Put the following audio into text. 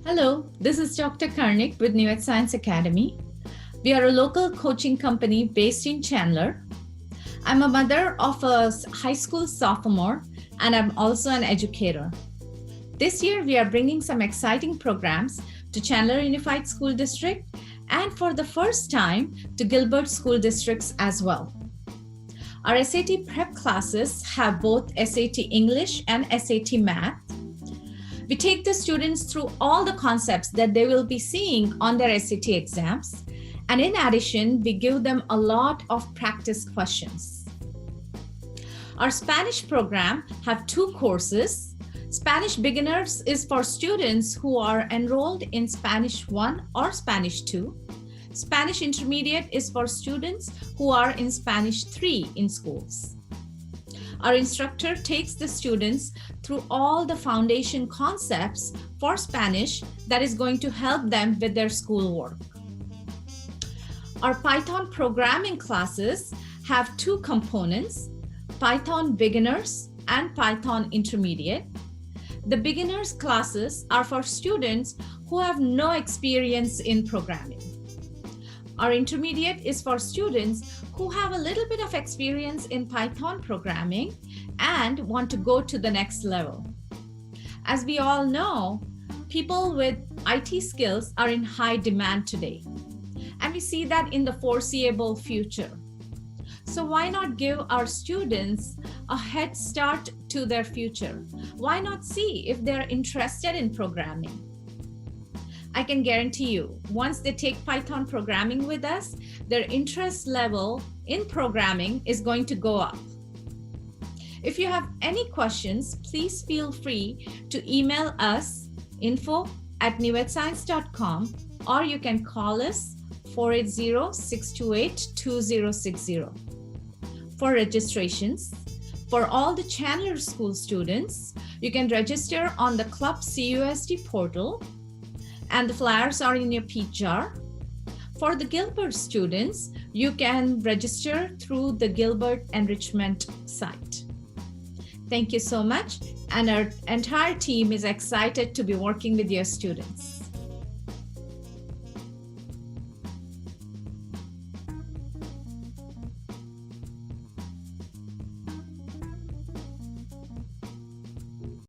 Hello, this is Dr. Karnik with New Age Science Academy. We are a local coaching company based in Chandler. I'm a mother of a high school sophomore, and I'm also an educator. This year, we are bringing some exciting programs to Chandler Unified School District and for the first time to Gilbert school districts as well. Our SAT prep classes have both SAT English and SAT Math. We take the students through all the concepts that they will be seeing on their SAT exams. And in addition, we give them a lot of practice questions. Our Spanish program have two courses. Spanish Beginners is for students who are enrolled in Spanish 1 or Spanish 2. Spanish Intermediate is for students who are in Spanish 3 in schools. Our instructor takes the students through all the foundation concepts for Spanish that is going to help them with their schoolwork. Our Python programming classes have two components, Python Beginners and Python Intermediate. The beginners classes are for students who have no experience in programming. Our intermediate is for students who have a little bit of experience in Python programming and want to go to the next level. As we all know, people with IT skills are in high demand today, and we see that in the foreseeable future. So why not give our students a head start to their future? Why not see if they're interested in programming? I can guarantee you, once they take Python programming with us, their interest level in programming is going to go up. If you have any questions, please feel free to email us info@newedscience.com, or you can call us 480-628-2060. For registrations, for all the Chandler School students, you can register on the Club CUSD portal, and the flyers are in your peach jar. For the Gilbert students, you can register through the Gilbert enrichment site. Thank you so much, and our entire team is excited to be working with your students.